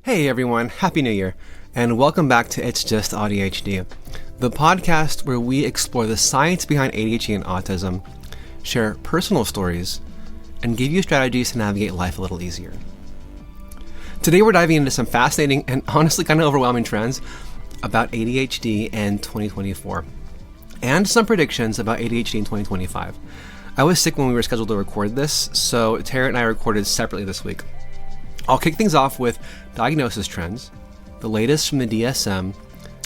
Hey everyone, Happy New Year, and welcome back to It's Just AuDHD, the podcast where we explore the science behind ADHD and autism, share personal stories, and give you strategies to navigate life a little easier. Today we're diving into some fascinating and honestly kind of overwhelming trends about ADHD in 2024, and some predictions about ADHD in 2025. I was sick when we were scheduled to record this, so Tara and I recorded separately this week. I'll kick things off with diagnosis trends, the latest from the DSM,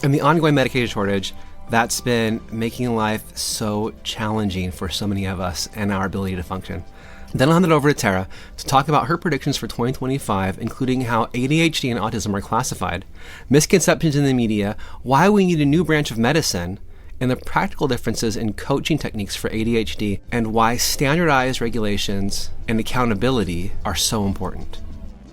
and the ongoing medication shortage that's been making life so challenging for so many of us and our ability to function. Then I'll hand it over to Tara to talk about her predictions for 2025, including how ADHD and autism are classified, misconceptions in the media, why we need a new branch of medicine, and the practical differences in coaching techniques for ADHD, and why standardized regulations and accountability are so important.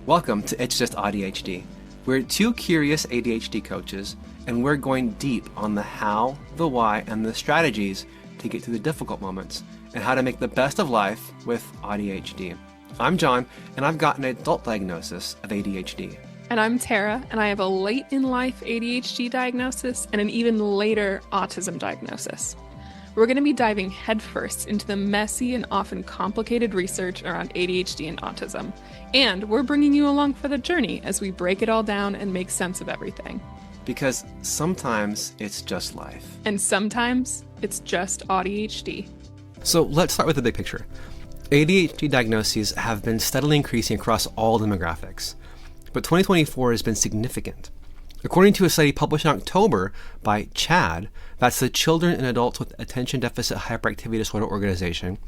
Welcome to It's Just AuDHD. We're two curious ADHD coaches, and we're going deep on the how, the why, and the strategies to get through the difficult moments, and how to make the best of life with AuDHD. I'm John, and I've got an adult diagnosis of ADHD. And I'm Tara, and I have a late-in-life ADHD diagnosis and an even later autism diagnosis. We're going to be diving headfirst into the messy and often complicated research around ADHD and autism. And we're bringing you along for the journey as we break it all down and make sense of everything. Because sometimes it's just life. And sometimes it's just AuDHD. So let's start with the big picture. ADHD diagnoses have been steadily increasing across all demographics, but 2024 has been significant. According to a study published in October by CHAD, that's the Children and Adults with Attention Deficit Hyperactivity Disorder Organization,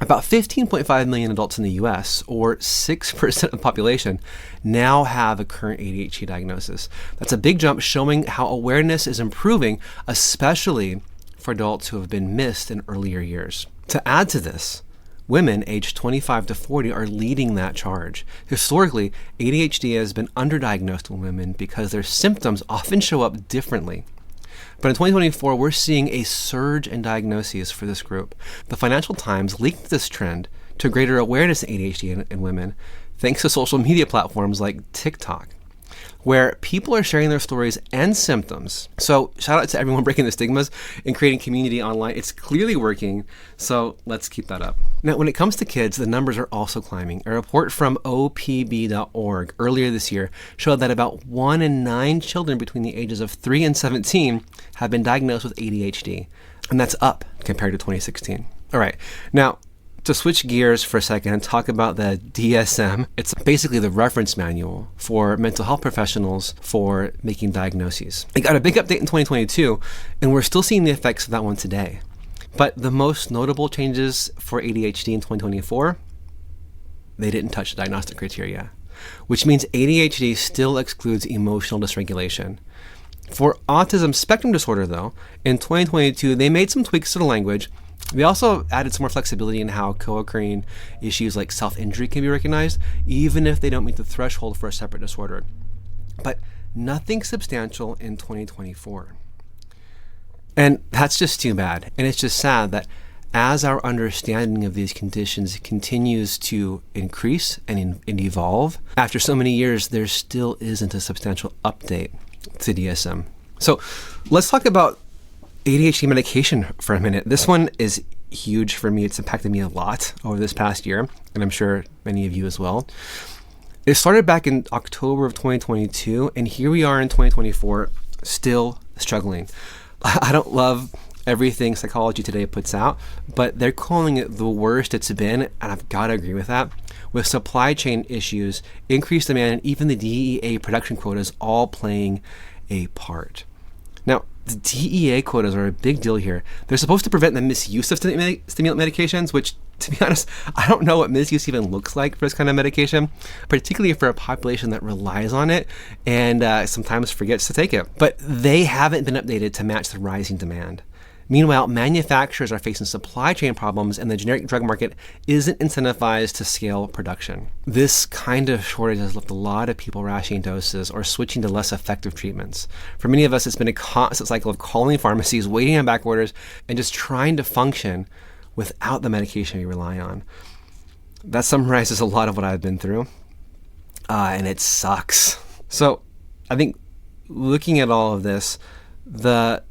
about 15.5 million adults in the US, or 6% of the population, now have a current ADHD diagnosis. That's a big jump, showing how awareness is improving, especially for adults who have been missed in earlier years. To add to this, women aged 25 to 40 are leading that charge. Historically, ADHD has been underdiagnosed in women because their symptoms often show up differently. But in 2024, we're seeing a surge in diagnoses for this group. The Financial Times linked this trend to greater awareness of ADHD in women, thanks to social media platforms like TikTok, where people are sharing their stories and symptoms. So shout out to everyone breaking the stigmas and creating community online. It's clearly working, so let's keep that up. Now, when it comes to kids, the numbers are also climbing. A report from opb.org earlier this year showed that about 1 in 9 children between the ages of 3 and 17 have been diagnosed with ADHD, and that's up compared to 2016. All right, now, to switch gears for a second and talk about the DSM, it's basically the reference manual for mental health professionals for making diagnoses. It got a big update in 2022, and we're still seeing the effects of that one today. But the most notable changes for ADHD in 2024, they didn't touch the diagnostic criteria, which means ADHD still excludes emotional dysregulation. For autism spectrum disorder, though, in 2022, they made some tweaks to the language. They also added some more flexibility in how co-occurring issues like self-injury can be recognized, even if they don't meet the threshold for a separate disorder. But nothing substantial in 2024. And that's just too bad. And it's just sad that as our understanding of these conditions continues to increase and evolve, after so many years, there still isn't a substantial update to DSM. So let's talk about ADHD medication for a minute. This one is huge for me. It's impacted me a lot over this past year, and I'm sure many of you as well. It started back in October of 2022, and here we are in 2024, still struggling. I don't love everything Psychology Today puts out, but they're calling it the worst it's been, and I've got to agree with that. With supply chain issues, increased demand, and even the DEA production quotas all playing a part. Now, the DEA quotas are a big deal here. They're supposed to prevent the misuse of stimulant medications, which, to be honest, I don't know what misuse even looks like for this kind of medication, particularly for a population that relies on it and sometimes forgets to take it. But they haven't been updated to match the rising demand. Meanwhile, manufacturers are facing supply chain problems, and the generic drug market isn't incentivized to scale production. This kind of shortage has left a lot of people rationing doses or switching to less effective treatments. For many of us, it's been a constant cycle of calling pharmacies, waiting on back orders, and just trying to function without the medication we rely on. That summarizes a lot of what I've been through, and it sucks. So I think looking at all of this, the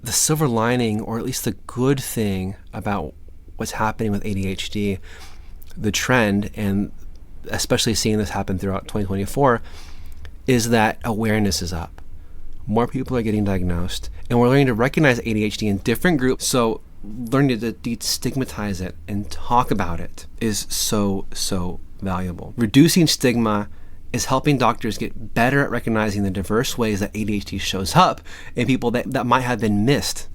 silver lining, or at least the good thing about what's happening with ADHD, the trend, and especially seeing this happen throughout 2024, is that awareness is up. More people are getting diagnosed, and we're learning to recognize ADHD in different groups. So learning to destigmatize it and talk about it is so valuable. Reducing stigma is helping doctors get better at recognizing the diverse ways that ADHD shows up in people that might have been missed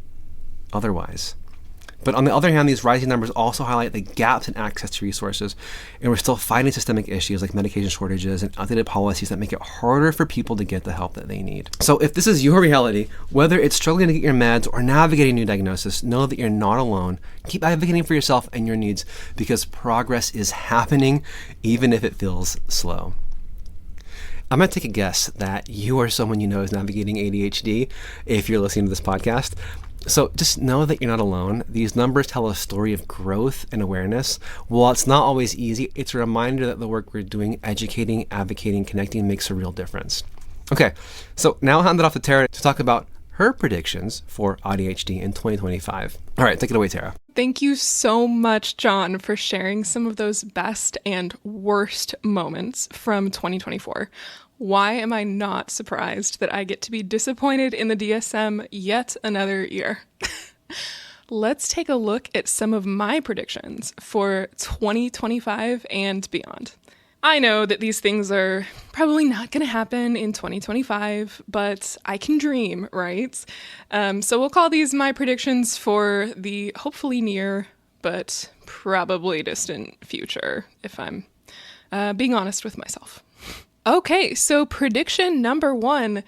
otherwise. But on the other hand, these rising numbers also highlight the gaps in access to resources, and we're still fighting systemic issues like medication shortages and outdated policies that make it harder for people to get the help that they need. So if this is your reality, whether it's struggling to get your meds or navigating new diagnosis, know that you're not alone. Keep advocating for yourself and your needs, because progress is happening, even if it feels slow. I'm going to take a guess that you or someone you know is navigating ADHD if you're listening to this podcast. So just know that you're not alone. These numbers tell a story of growth and awareness. While it's not always easy, it's a reminder that the work we're doing, educating, advocating, connecting, makes a real difference. Okay, so now I'll hand it off to Tara to talk about her predictions for AuDHD in 2025. All right, take it away, Tara. Thank you so much, John, for sharing some of those best and worst moments from 2024. Why am I not surprised that I get to be disappointed in the DSM yet another year? Let's take a look at some of my predictions for 2025 and beyond. I know that these things are probably not going to happen in 2025, but I can dream, right? So we'll call these my predictions for the hopefully near, but probably distant future, if I'm being honest with myself. Okay, so prediction number 1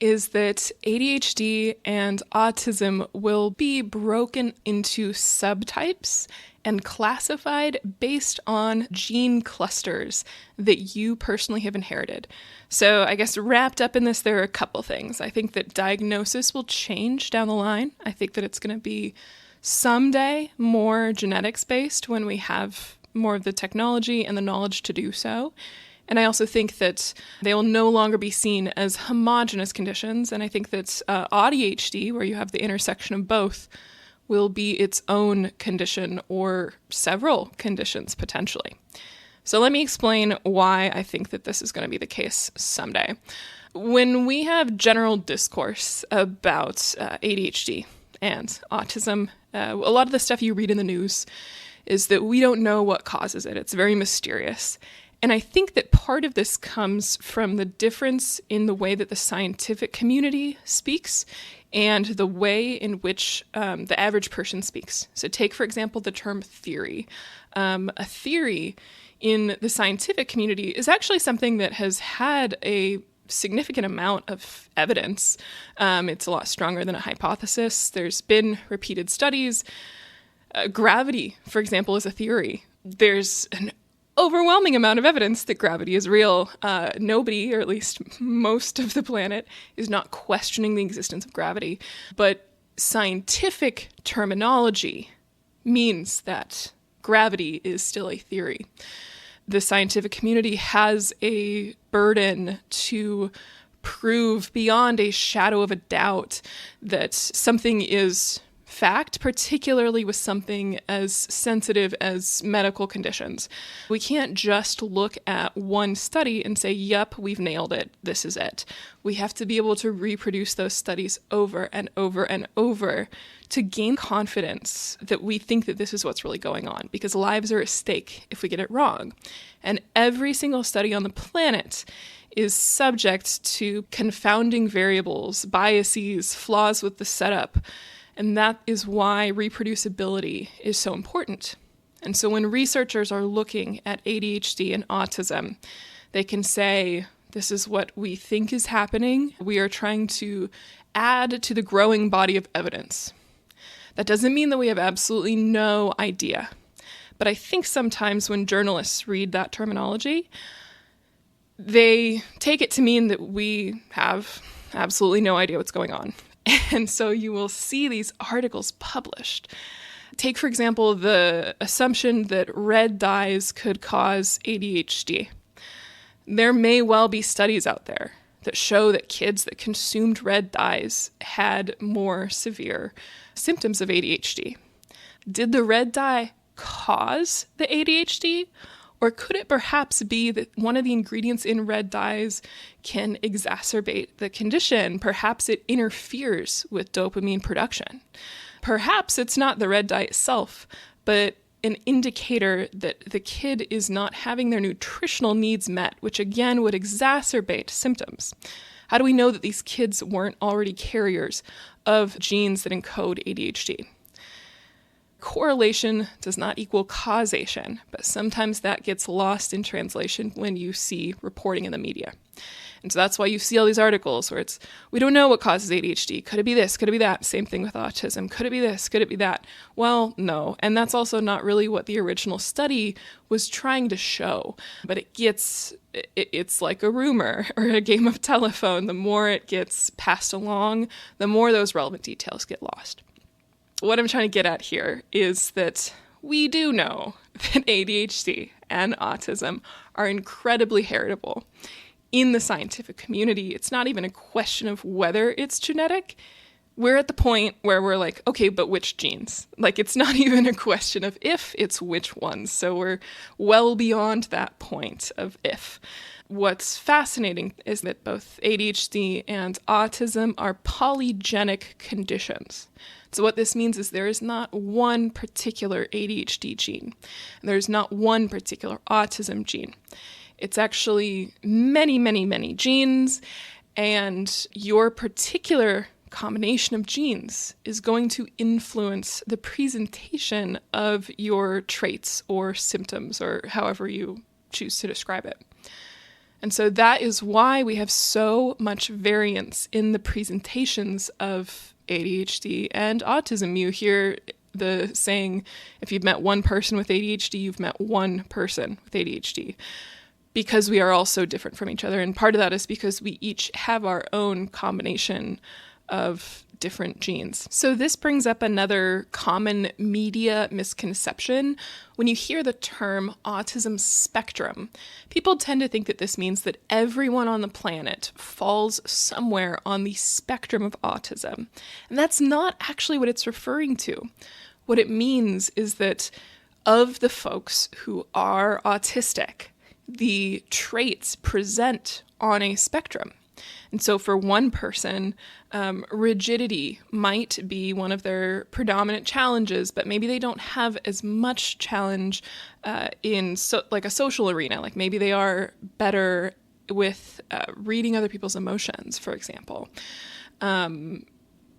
is that ADHD and autism will be broken into subtypes and classified based on gene clusters that you personally have inherited. So I guess wrapped up in this, there are a couple things. I think that diagnosis will change down the line. I think that it's going to be someday more genetics based when we have more of the technology and the knowledge to do so. And I also think that they will no longer be seen as homogeneous conditions. And I think that AuDHD, where you have the intersection of both, will be its own condition or several conditions potentially. So let me explain why I think that this is going to be the case someday. When we have general discourse about ADHD and autism, a lot of the stuff you read in the news is that we don't know what causes it. It's very mysterious. And I think that part of this comes from the difference in the way that the scientific community speaks and the way in which the average person speaks. So take, for example, the term theory. A theory in the scientific community is actually something that has had a significant amount of evidence. It's a lot stronger than a hypothesis. There's been repeated studies. Gravity, for example, is a theory. There's an overwhelming amount of evidence that gravity is real. Nobody, or at least most of the planet, is not questioning the existence of gravity. But scientific terminology means that gravity is still a theory. The scientific community has a burden to prove beyond a shadow of a doubt that something is fact, particularly with something as sensitive as medical conditions. We can't just look at one study and say, yep, we've nailed it, this is it. We have to be able to reproduce those studies over and over and over to gain confidence that we think that this is what's really going on, because lives are at stake if we get it wrong. And every single study on the planet is subject to confounding variables, biases, flaws with the setup. And that is why reproducibility is so important. And so when researchers are looking at ADHD and autism, they can say, this is what we think is happening. We are trying to add to the growing body of evidence. That doesn't mean that we have absolutely no idea. But I think sometimes when journalists read that terminology, they take it to mean that we have absolutely no idea what's going on. And so you will see these articles published. Take, for example, the assumption that red dyes could cause ADHD. There may well be studies out there that show that kids that consumed red dyes had more severe symptoms of ADHD. Did the red dye cause the ADHD? Or could it perhaps be that one of the ingredients in red dyes can exacerbate the condition? Perhaps it interferes with dopamine production. Perhaps it's not the red dye itself, but an indicator that the kid is not having their nutritional needs met, which again would exacerbate symptoms. How do we know that these kids weren't already carriers of genes that encode ADHD? Correlation does not equal causation, but sometimes that gets lost in translation when you see reporting in the media. And so that's why you see all these articles where it's, we don't know what causes ADHD. Could it be this? Could it be that? Same thing with autism. Could it be this? Could it be that? Well, no. And that's also not really what the original study was trying to show. But it's like a rumor or a game of telephone. The more it gets passed along, the more those relevant details get lost. What I'm trying to get at here is that we do know that ADHD and autism are incredibly heritable. In the scientific community, it's not even a question of whether it's genetic. We're at the point where we're like, okay, but which genes? Like, it's not even a question of if, it's which ones. So we're well beyond that point of if. What's fascinating is that both ADHD and autism are polygenic conditions. So what this means is there is not one particular ADHD gene. There's not one particular autism gene. It's actually many, many, many genes, and your particular combination of genes is going to influence the presentation of your traits or symptoms, or however you choose to describe it. And so that is why we have so much variance in the presentations of ADHD and autism. You hear the saying, if you've met one person with ADHD, you've met one person with ADHD. Because we are all so different from each other. And part of that is because we each have our own combination of different genes. So this brings up another common media misconception. When you hear the term autism spectrum, people tend to think that this means that everyone on the planet falls somewhere on the spectrum of autism. And that's not actually what it's referring to. What it means is that of the folks who are autistic, the traits present on a spectrum. And so for one person, rigidity might be one of their predominant challenges, but maybe they don't have as much challenge in like a social arena. Like maybe they are better with reading other people's emotions, for example.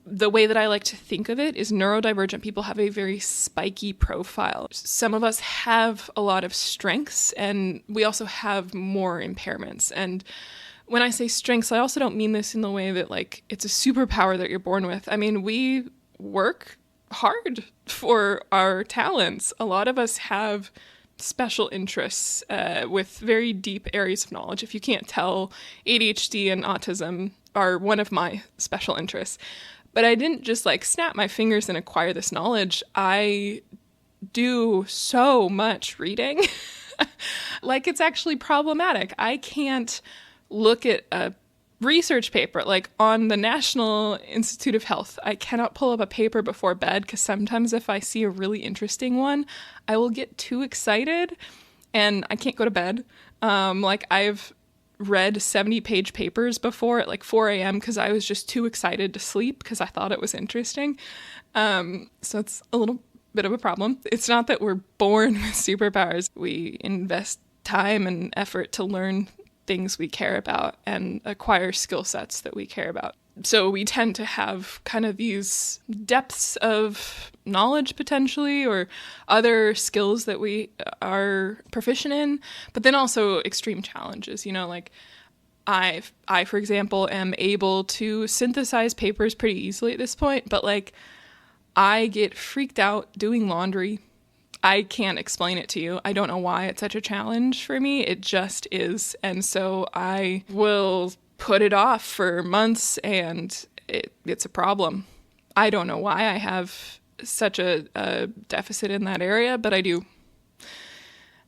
The way that I like to think of it is neurodivergent people have a very spiky profile. Some of us have a lot of strengths, and we also have more impairments. And when I say strengths, I also don't mean this in the way that, like, it's a superpower that you're born with. I mean, we work hard for our talents. A lot of us have special interests with very deep areas of knowledge. If you can't tell, ADHD and autism are one of my special interests. But I didn't just like snap my fingers and acquire this knowledge. I do so much reading. Like, it's actually problematic. I can't look at a research paper, like on the National Institute of Health. I cannot pull up a paper before bed because sometimes if I see a really interesting one, I will get too excited and I can't go to bed. Like, I've read 70-page papers before at like 4 a.m. because I was just too excited to sleep because I thought it was interesting. So it's a little bit of a problem. It's not that we're born with superpowers. We invest time and effort to learn things we care about and acquire skill sets that we care about. So we tend to have kind of these depths of knowledge potentially, or other skills that we are proficient in, but then also extreme challenges. You know, like I, for example, am able to synthesize papers pretty easily at this point, but like I get freaked out doing laundry. I can't explain it to you. I don't know why it's such a challenge for me. It just is. And so I will put it off for months, and it's a problem. I don't know why I have such a deficit in that area, but I do.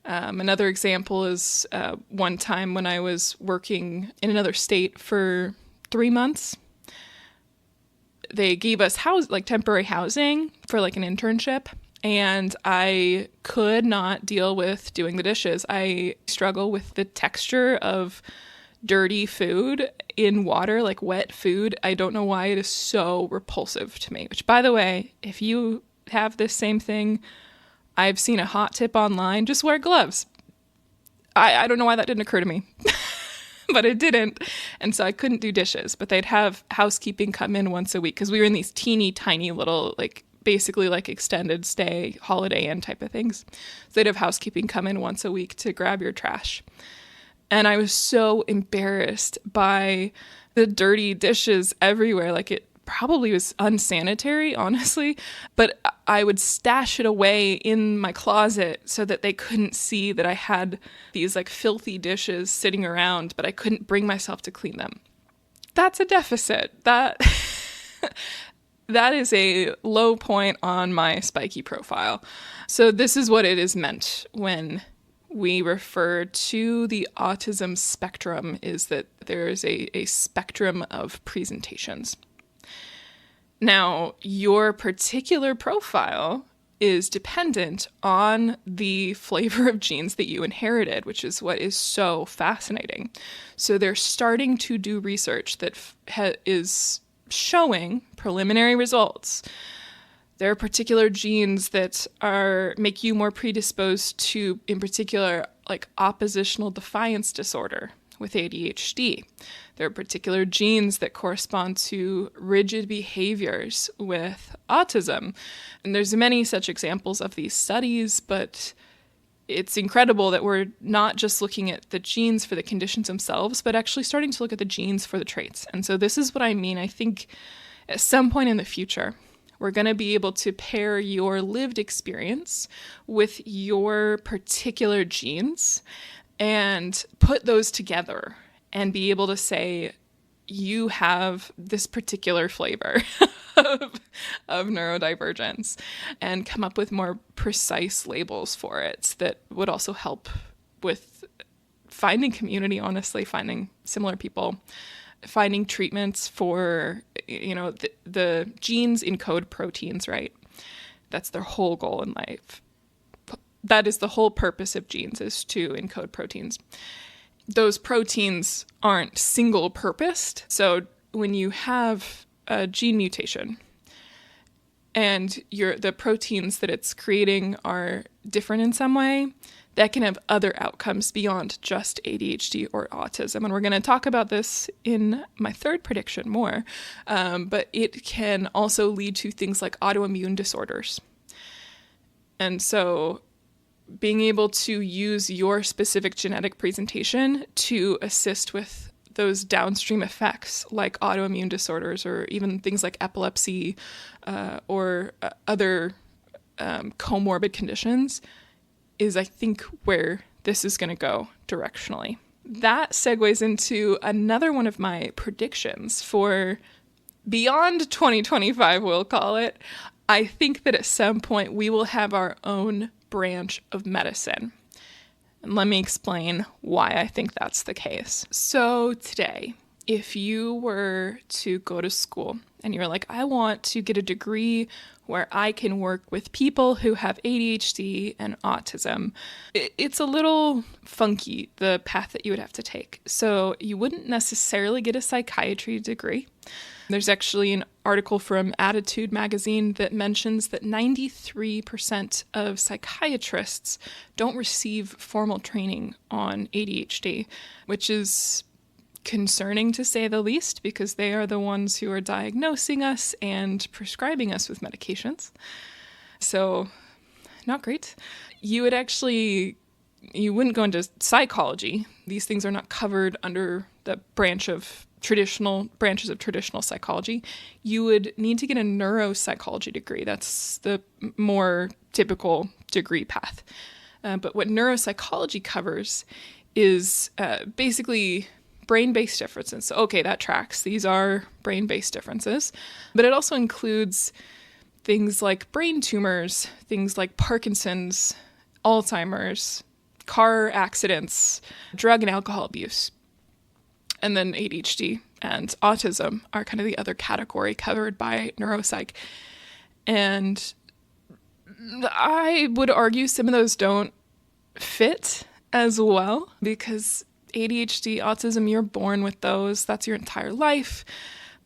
Another example is one time when I was working in another state for 3 months. They gave us temporary housing for like an internship, and I could not deal with doing the dishes. I struggle with the texture of dirty food in water, like wet food. I don't know why it is so repulsive to me, which, by the way, if you have this same thing, I've seen a hot tip online, just wear gloves. I don't know why that didn't occur to me, but it didn't. And so I couldn't do dishes, but they'd have housekeeping come in once a week because we were in these teeny tiny little, basically extended stay, Holiday Inn type of things. So they'd have housekeeping come in once a week to grab your trash. And I was so embarrassed by the dirty dishes everywhere. It probably was unsanitary, honestly, but I would stash it away in my closet so that they couldn't see that I had these filthy dishes sitting around, but I couldn't bring myself to clean them. That's a deficit. That is a low point on my spiky profile. So this is what it is meant when we refer to the autism spectrum, is that there is a spectrum of presentations. Now, your particular profile is dependent on the flavor of genes that you inherited, which is what is so fascinating. So they're starting to do research that is showing preliminary results. There are particular genes that make you more predisposed to, in particular, oppositional defiance disorder with ADHD. There are particular genes that correspond to rigid behaviors with autism. And there's many such examples of these studies, but it's incredible that we're not just looking at the genes for the conditions themselves, but actually starting to look at the genes for the traits. And so this is what I mean. I think at some point in the future, we're going to be able to pair your lived experience with your particular genes and put those together and be able to say, you have this particular flavor of neurodivergence, and come up with more precise labels for it that would also help with finding community, honestly, finding similar people, finding treatments for, the genes encode proteins, right? That's their whole goal in life. That is the whole purpose of genes, is to encode proteins. Those proteins aren't single-purposed. So when you have a gene mutation and the proteins that it's creating are different in some way, that can have other outcomes beyond just ADHD or autism. And we're going to talk about this in my third prediction more. But it can also lead to things like autoimmune disorders. And so being able to use your specific genetic presentation to assist with those downstream effects like autoimmune disorders or even things like epilepsy or other comorbid conditions is, I think, where this is going to go directionally. That segues into another one of my predictions for beyond 2025, we'll call it. I think that at some point we will have our own branch of medicine. And let me explain why I think that's the case. So today, if you were to go to school and you're like, I want to get a degree where I can work with people who have ADHD and autism, it's a little funky, the path that you would have to take. So you wouldn't necessarily get a psychiatry degree. There's actually an article from Attitude magazine that mentions that 93% of psychiatrists don't receive formal training on ADHD, which is concerning to say the least, because they are the ones who are diagnosing us and prescribing us with medications. So, not great. You wouldn't go into psychology. These things are not covered under the branches of traditional psychology. You would need to get a neuropsychology degree. That's the more typical degree path. But what neuropsychology covers is basically brain-based differences. So, okay, that tracks. These are brain-based differences. But it also includes things like brain tumors, things like Parkinson's, Alzheimer's, car accidents, drug and alcohol abuse. And then ADHD and autism are kind of the other category covered by neuropsych. And I would argue some of those don't fit as well, because ADHD, autism, you're born with those. That's your entire life.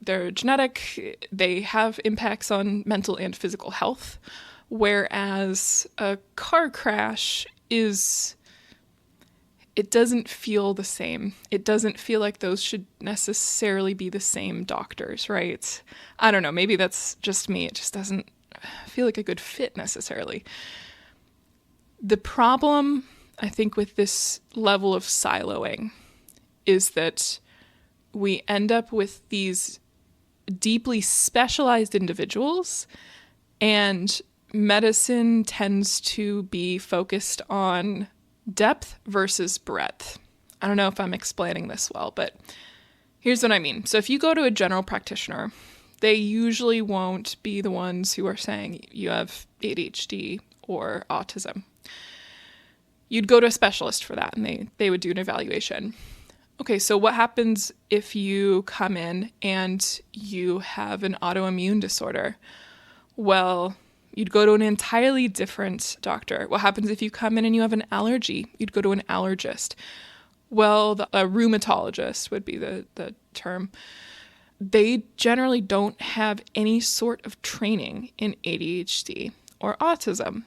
They're genetic. They have impacts on mental and physical health. Whereas a car crash it doesn't feel the same. It doesn't feel like those should necessarily be the same doctors, right? I don't know. Maybe that's just me. It just doesn't feel like a good fit necessarily. The problem, I think, with this level of siloing is that we end up with these deeply specialized individuals, and medicine tends to be focused on depth versus breadth. I don't know if I'm explaining this well, but here's what I mean. So if you go to a general practitioner, they usually won't be the ones who are saying you have ADHD or autism. You'd go to a specialist for that, and they would do an evaluation. Okay, so what happens if you come in and you have an autoimmune disorder? Well, you'd go to an entirely different doctor. What happens if you come in and you have an allergy? You'd go to an allergist. Well, a rheumatologist would be the term. They generally don't have any sort of training in ADHD or autism.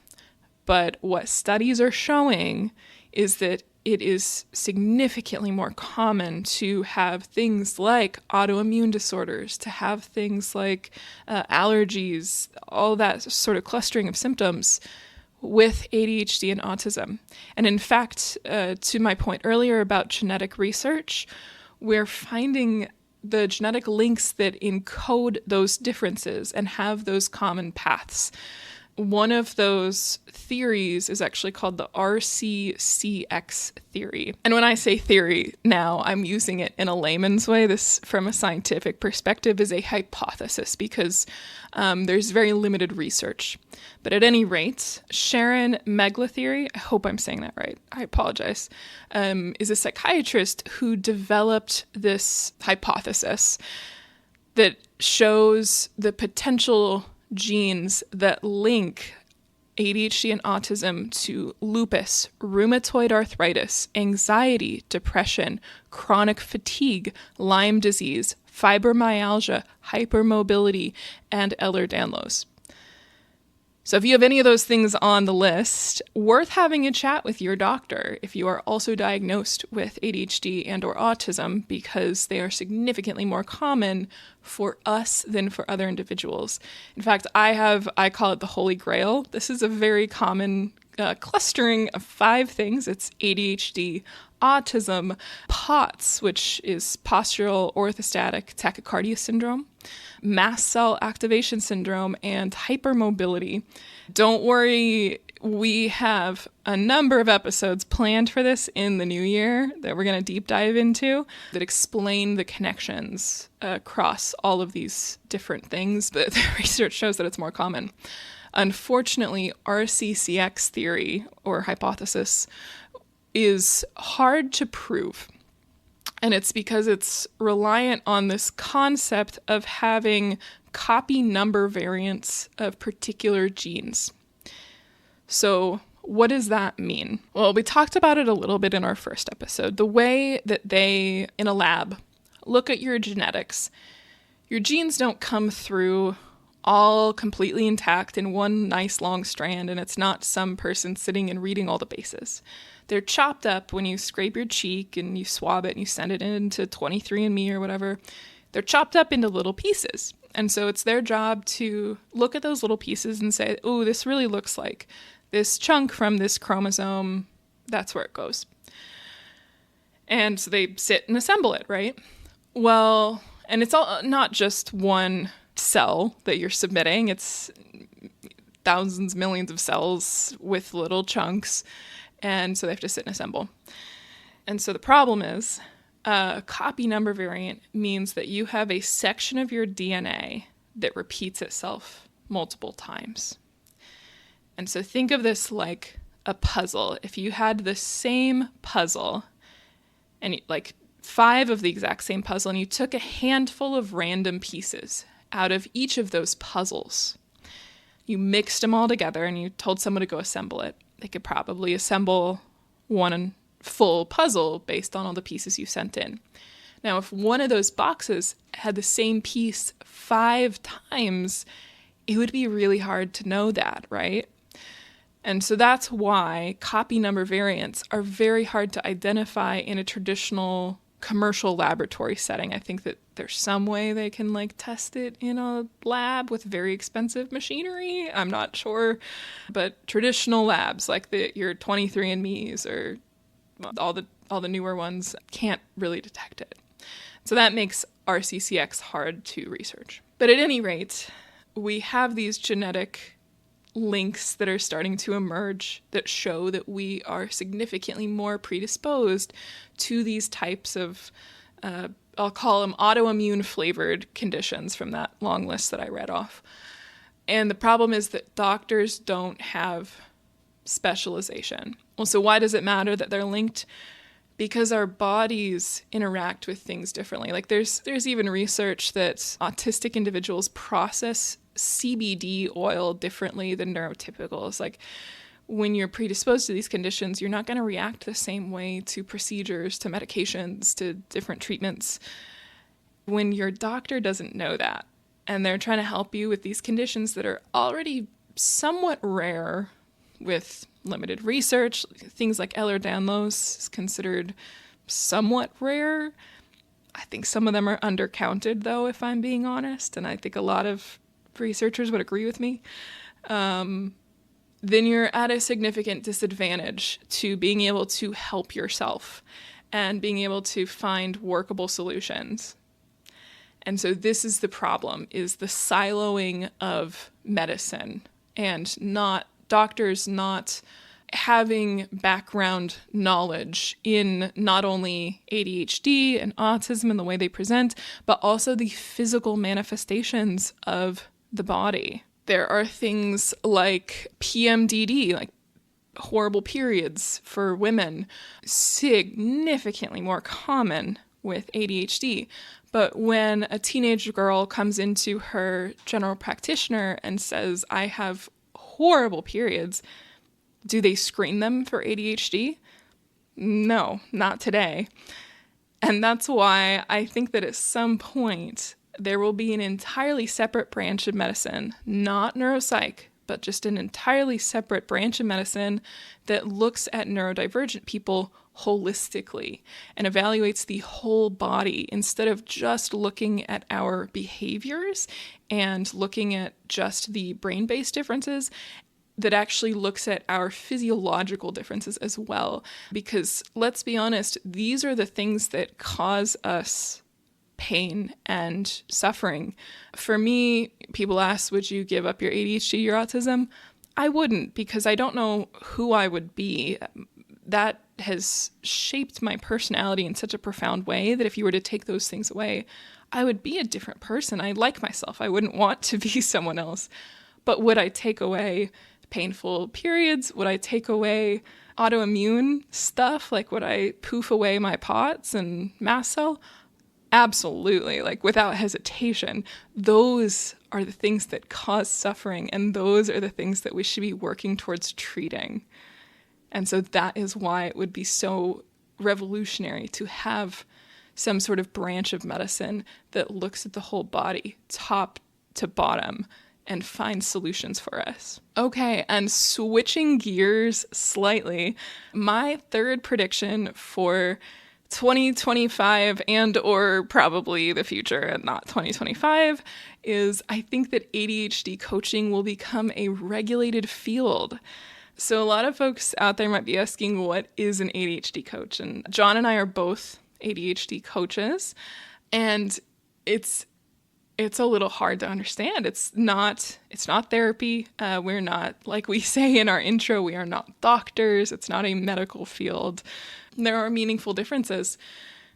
But what studies are showing is that it is significantly more common to have things like autoimmune disorders, to have things like allergies, all that sort of clustering of symptoms with ADHD and autism. And in fact, to my point earlier about genetic research, we're finding the genetic links that encode those differences and have those common paths. One of those theories is actually called the RCCX theory. And when I say theory now, I'm using it in a layman's way. This, from a scientific perspective, is a hypothesis because there's very limited research. But at any rate, Sharon Megla, I hope I'm saying that right, I apologize, is a psychiatrist who developed this hypothesis that shows the potential genes that link ADHD and autism to lupus, rheumatoid arthritis, anxiety, depression, chronic fatigue, Lyme disease, fibromyalgia, hypermobility, and Ehlers-Danlos. So if you have any of those things on the list, worth having a chat with your doctor if you are also diagnosed with ADHD and or autism, because they are significantly more common for us than for other individuals. In fact, I call it the Holy Grail. This is a very common clustering of 5 things. It's ADHD, autism, POTS, which is postural orthostatic tachycardia syndrome, mast cell activation syndrome, and hypermobility. Don't worry, we have a number of episodes planned for this in the new year that we're going to deep dive into that explain the connections across all of these different things, but the research shows that it's more common. Unfortunately, RCCX theory or hypothesis is hard to prove. And it's because it's reliant on this concept of having copy number variants of particular genes. So what does that mean? Well, we talked about it a little bit in our first episode. The way that they, in a lab, look at your genetics, your genes don't come through all completely intact in one nice long strand, and it's not some person sitting and reading all the bases. They're chopped up when you scrape your cheek and you swab it and you send it into 23andMe or whatever. They're chopped up into little pieces. And so it's their job to look at those little pieces and say, oh, this really looks like this chunk from this chromosome. That's where it goes. And so they sit and assemble it, right? Well, and it's all not just one cell that you're submitting. It's thousands, millions of cells with little chunks. And so they have to sit and assemble. And so the problem is a copy number variant means that you have a section of your DNA that repeats itself multiple times. And so think of this like a puzzle. If you had the same puzzle and like 5 of the exact same puzzle, and you took a handful of random pieces out of each of those puzzles, you mixed them all together and you told someone to go assemble it, they could probably assemble one full puzzle based on all the pieces you sent in. Now, if one of those boxes had the same piece 5 times, it would be really hard to know that, right? And so that's why copy number variants are very hard to identify in a traditional commercial laboratory setting. I think that there's some way they can like test it in a lab with very expensive machinery. I'm not sure. But traditional labs like your 23andMe's or all the newer ones can't really detect it. So that makes RCCX hard to research. But at any rate, we have these genetic links that are starting to emerge that show that we are significantly more predisposed to these types of, I'll call them autoimmune flavored conditions from that long list that I read off. And the problem is that doctors don't have specialization. Well, so why does it matter that they're linked? Because our bodies interact with things differently. Like there's even research that autistic individuals process CBD oil differently than neurotypicals. Like when you're predisposed to these conditions, you're not going to react the same way to procedures, to medications, to different treatments. When your doctor doesn't know that, and they're trying to help you with these conditions that are already somewhat rare with limited research, things like Ehlers-Danlos is considered somewhat rare. I think some of them are undercounted, though, if I'm being honest, and I think a lot of researchers would agree with me. Then you're at a significant disadvantage to being able to help yourself and being able to find workable solutions. And so this is the problem, is the siloing of medicine and doctors not having background knowledge in not only ADHD and autism and the way they present, but also the physical manifestations of the body. There are things like PMDD, like horrible periods for women, significantly more common with ADHD. But when a teenage girl comes into her general practitioner and says, I have horrible periods, do they screen them for ADHD? No, not today. And that's why I think that at some point there will be an entirely separate branch of medicine, not neuropsych, but just an entirely separate branch of medicine that looks at neurodivergent people holistically and evaluates the whole body instead of just looking at our behaviors and looking at just the brain-based differences, that actually looks at our physiological differences as well. Because let's be honest, these are the things that cause us pain and suffering. For me, people ask, would you give up your ADHD, your autism? I wouldn't, because I don't know who I would be. That has shaped my personality in such a profound way that if you were to take those things away, I would be a different person. I like myself. I wouldn't want to be someone else. But would I take away painful periods? Would I take away autoimmune stuff? Like, would I poof away my POTS and mast cell? Absolutely, like without hesitation. Those are the things that cause suffering, and those are the things that we should be working towards treating. And so that is why it would be so revolutionary to have some sort of branch of medicine that looks at the whole body, top to bottom, and find solutions for us. Okay, and switching gears slightly, my third prediction for 2025 and or probably the future and not 2025 is I think that ADHD coaching will become a regulated field. So a lot of folks out there might be asking, what is an ADHD coach? And John and I are both ADHD coaches, and it's a little hard to understand. It's not therapy. We're not, like we say in our intro, we are not doctors. It's not a medical field. There are meaningful differences.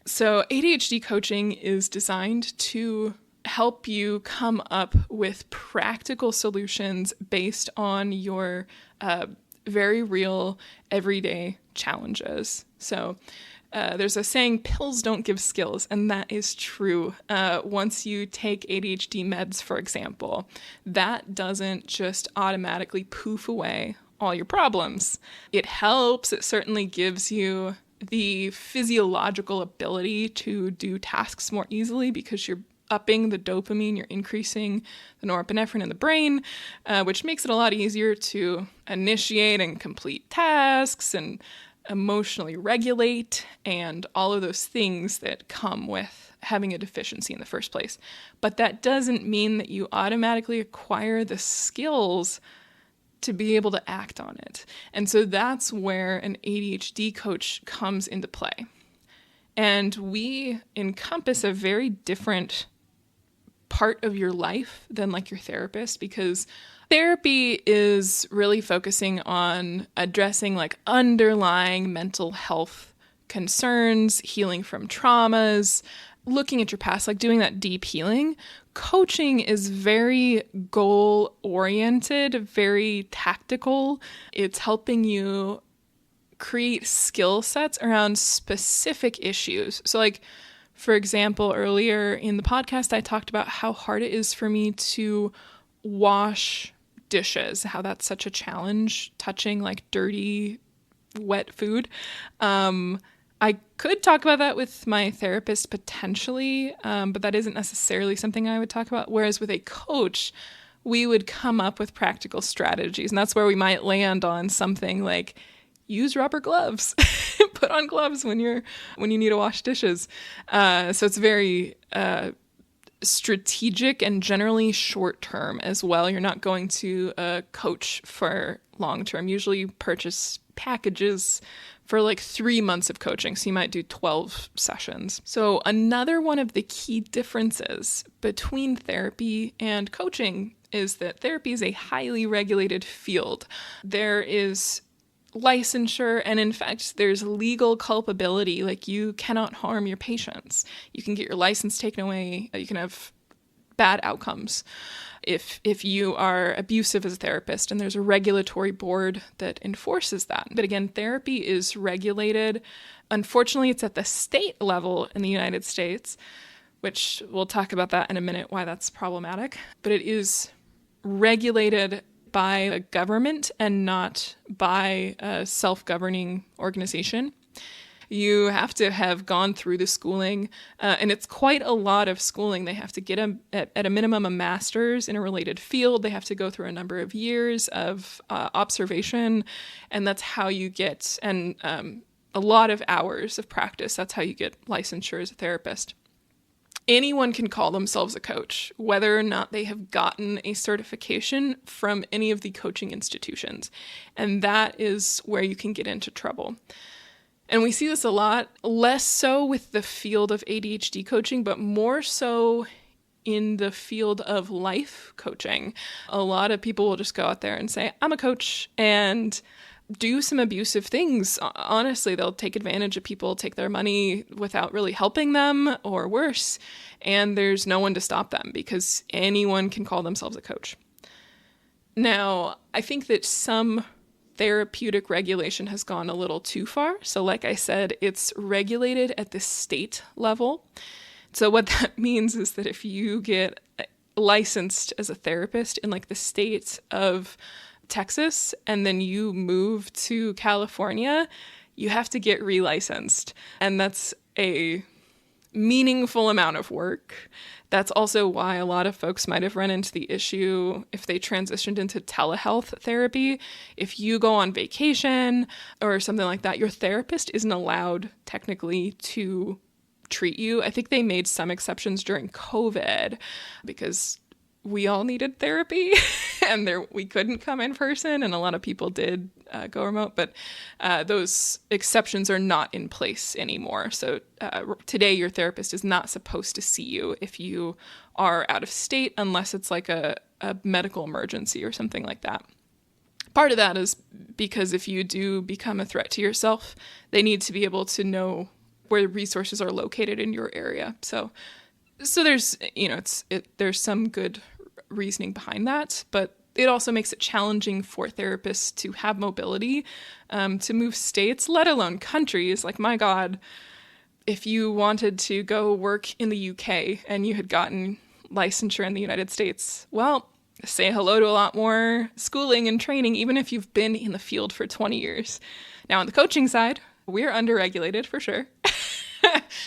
So ADHD coaching is designed to help you come up with practical solutions based on your very real, everyday challenges. So there's a saying, pills don't give skills, and that is true. Once you take ADHD meds, for example, that doesn't just automatically poof away all your problems. It helps. It certainly gives you the physiological ability to do tasks more easily because you're upping the dopamine, you're increasing the norepinephrine in the brain, which makes it a lot easier to initiate and complete tasks and emotionally regulate and all of those things that come with having a deficiency in the first place. But that doesn't mean that you automatically acquire the skills to be able to act on it. And so that's where an ADHD coach comes into play. And we encompass a very different part of your life than like your therapist, because therapy is really focusing on addressing like underlying mental health concerns, healing from traumas, looking at your past, like doing that deep healing. Coaching is very goal-oriented, very tactical. It's helping you create skill sets around specific issues. So like, for example, earlier in the podcast, I talked about how hard it is for me to wash dishes, how that's such a challenge, touching like dirty, wet food. I could talk about that with my therapist potentially, but that isn't necessarily something I would talk about. Whereas with a coach, we would come up with practical strategies. And that's where we might land on something like use rubber gloves, put on gloves when you need to wash dishes. So it's very strategic and generally short term as well. You're not going to a coach for long term. Usually you purchase packages for like 3 months of coaching. So you might do 12 sessions. So another one of the key differences between therapy and coaching is that therapy is a highly regulated field. There is licensure, and in fact, there's legal culpability. Like, you cannot harm your patients. You can get your license taken away. You can have bad outcomes if you are abusive as a therapist, and there's a regulatory board that enforces that. But again, therapy is regulated. Unfortunately, it's at the state level in the United States, which we'll talk about that in a minute, why that's problematic. But it is regulated by a government and not by a self-governing organization. You have to have gone through the schooling, and it's quite a lot of schooling. They have to get at a minimum a master's in a related field. They have to go through a number of years of observation, and that's how you get, and a lot of hours of practice. That's how you get licensure as a therapist. Anyone can call themselves a coach, whether or not they have gotten a certification from any of the coaching institutions. And that is where you can get into trouble. And we see this a lot, less so with the field of ADHD coaching, but more so in the field of life coaching. A lot of people will just go out there and say, I'm a coach, and do some abusive things. Honestly, they'll take advantage of people, take their money without really helping them, or worse. And there's no one to stop them because anyone can call themselves a coach. Now, I think that some therapeutic regulation has gone a little too far. So like I said, it's regulated at the state level. So what that means is that if you get licensed as a therapist in like the state of Texas, and then you move to California, you have to get relicensed. And that's a meaningful amount of work. That's also why a lot of folks might have run into the issue if they transitioned into telehealth therapy. If you go on vacation or something like that, your therapist isn't allowed technically to treat you. I think they made some exceptions during COVID because we all needed therapy and we couldn't come in person, and a lot of people did go remote, but those exceptions are not in place anymore. So today your therapist is not supposed to see you if you are out of state unless it's like a medical emergency or something like that. Part of that is because if you do become a threat to yourself, they need to be able to know where resources are located in your area. So there's, there's some good reasoning behind that, but It also makes it challenging for therapists to have mobility, to move states, let alone countries. Like, my God, if you wanted to go work in the UK and you had gotten licensure in the United States, well, say hello to a lot more schooling and training, even if you've been in the field for 20 years. Now, on the coaching side, we're underregulated for sure.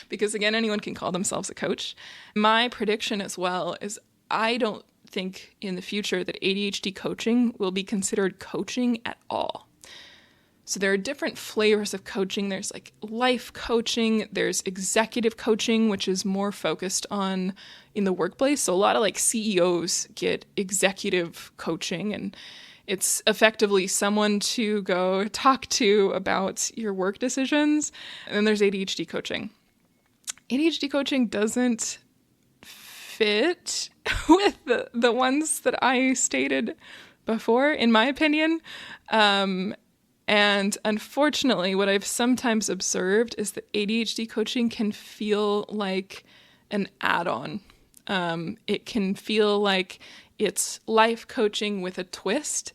Because again, anyone can call themselves a coach. My prediction as well is I don't think in the future that ADHD coaching will be considered coaching at all. So there are different flavors of coaching. There's like life coaching, there's executive coaching, which is more focused on in the workplace. So a lot of like CEOs get executive coaching, and it's effectively someone to go talk to about your work decisions. And then there's ADHD coaching. ADHD coaching doesn't fit with the ones that I stated before, in my opinion. And unfortunately, what I've sometimes observed is that ADHD coaching can feel like an add-on. It can feel like it's life coaching with a twist,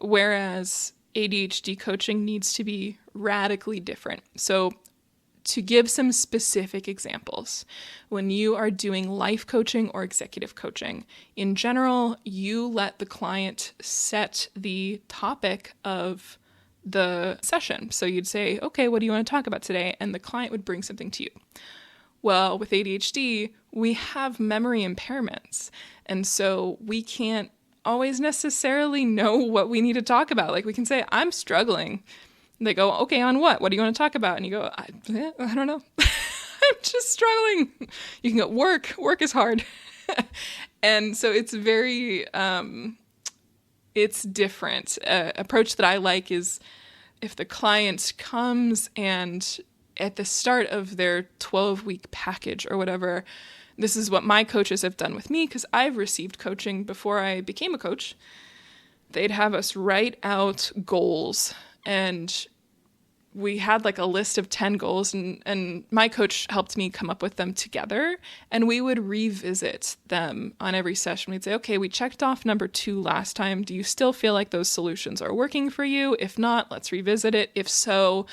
whereas ADHD coaching needs to be radically different. So to give some specific examples, when you are doing life coaching or executive coaching, in general, you let the client set the topic of the session. So you'd say, okay, what do you want to talk about today? And the client would bring something to you. Well, with ADHD, we have memory impairments. And so we can't always necessarily know what we need to talk about. Like, we can say, I'm struggling. They go, okay, on what? What do you want to talk about? And you go, I don't know. I'm just struggling. You can go, work is hard. And so it's very, it's different. Approach that I like is if the client comes and at the start of their 12-week package or whatever, this is what my coaches have done with me, because I've received coaching before I became a coach. They'd have us write out goals, and we had like a list of 10 goals, and my coach helped me come up with them together, and we would revisit them on every session. We'd say, okay, we checked off number 2 last time. Do you still feel like those solutions are working for you? If not, let's revisit it. If so,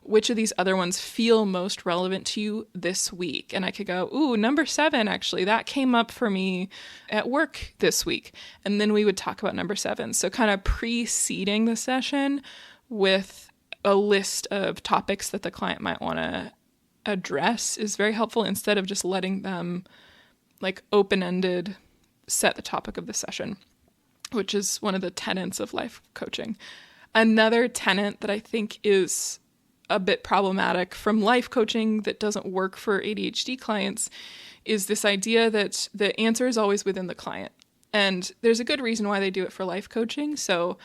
which of these other ones feel most relevant to you this week? And I could go, ooh, number 7, actually, that came up for me at work this week. And then we would talk about number 7. So kind of preceding the session with a list of topics that the client might want to address is very helpful, instead of just letting them like open-ended set the topic of the session, which is one of the tenets of life coaching. Another tenet that I think is a bit problematic from life coaching that doesn't work for ADHD clients is this idea that the answer is always within the client. And there's a good reason why they do it for life coaching. So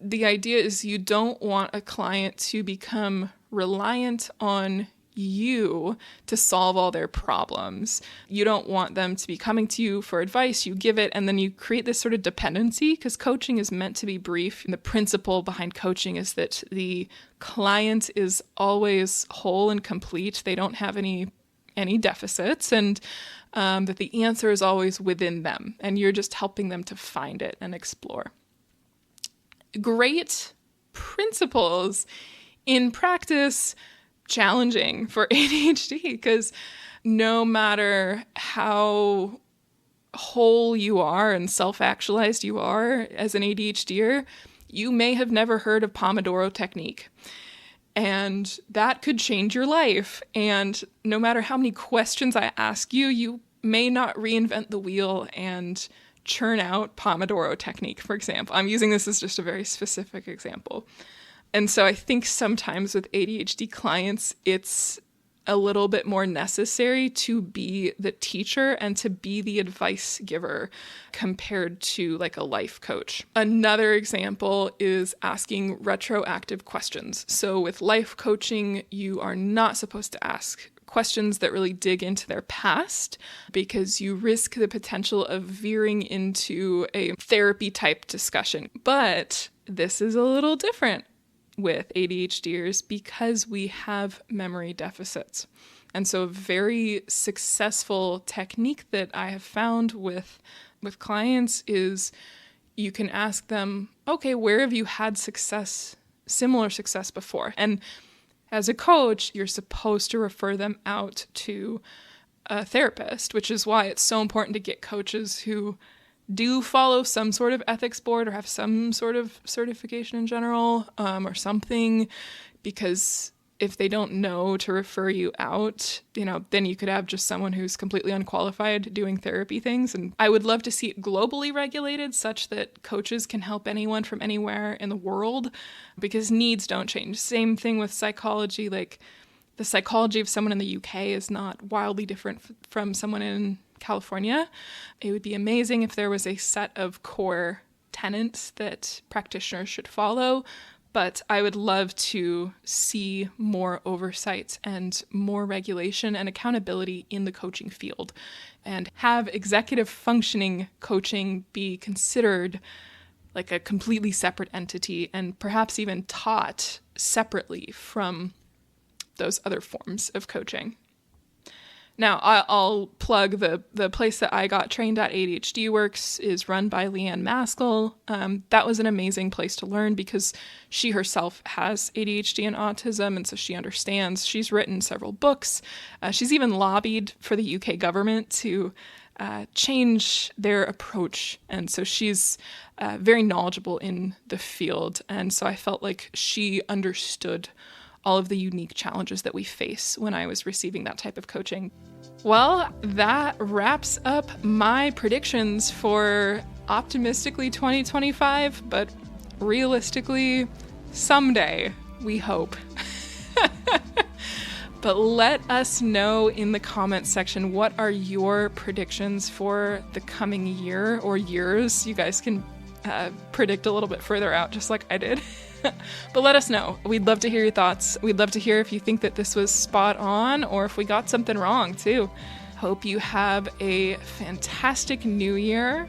the idea is you don't want a client to become reliant on you to solve all their problems. You don't want them to be coming to you for advice. You give it, and then you create this sort of dependency, because coaching is meant to be brief. And the principle behind coaching is that the client is always whole and complete. They don't have any deficits, and that the answer is always within them, and you're just helping them to find it and explore. Great principles. In practice, challenging for ADHD, because no matter how whole you are and self-actualized you are as an ADHDer, you may have never heard of Pomodoro technique. And that could change your life. And no matter how many questions I ask you, you may not reinvent the wheel and churn out Pomodoro technique, for example. I'm using this as just a very specific example. And so I think sometimes with ADHD clients, it's a little bit more necessary to be the teacher and to be the advice giver compared to like a life coach. Another example is asking retroactive questions. So with life coaching, you are not supposed to ask questions that really dig into their past, because you risk the potential of veering into a therapy type discussion. But this is a little different with ADHDers because we have memory deficits. And so a very successful technique that I have found with clients is you can ask them, okay, where have you had success, similar success before? And as a coach, you're supposed to refer them out to a therapist, which is why it's so important to get coaches who do follow some sort of ethics board or have some sort of certification in general, or something, because if they don't know to refer you out, then you could have just someone who's completely unqualified doing therapy things. And I would love to see it globally regulated such that coaches can help anyone from anywhere in the world, because needs don't change. Same thing with psychology. Like, the psychology of someone in the UK is not wildly different from someone in California. It would be amazing if there was a set of core tenets that practitioners should follow, but I would love to see more oversight and more regulation and accountability in the coaching field, and have executive functioning coaching be considered like a completely separate entity, and perhaps even taught separately from those other forms of coaching. Now, I'll plug the place that I got trained at. ADHD Works is run by Leanne Maskell. That was an amazing place to learn because she herself has ADHD and autism, and so she understands. She's written several books. She's even lobbied for the UK government to change their approach, and so she's very knowledgeable in the field. And so I felt like she understood all of the unique challenges that we face when I was receiving that type of coaching. Well, that wraps up my predictions for optimistically 2025, but realistically, someday, we hope. But let us know in the comments section, what are your predictions for the coming year or years? You guys can predict a little bit further out, just like I did. But let us know. We'd love to hear your thoughts. We'd love to hear if you think that this was spot on or if we got something wrong too. Hope you have a fantastic new year,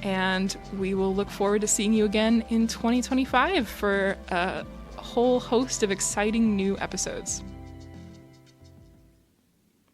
and we will look forward to seeing you again in 2025 for a whole host of exciting new episodes.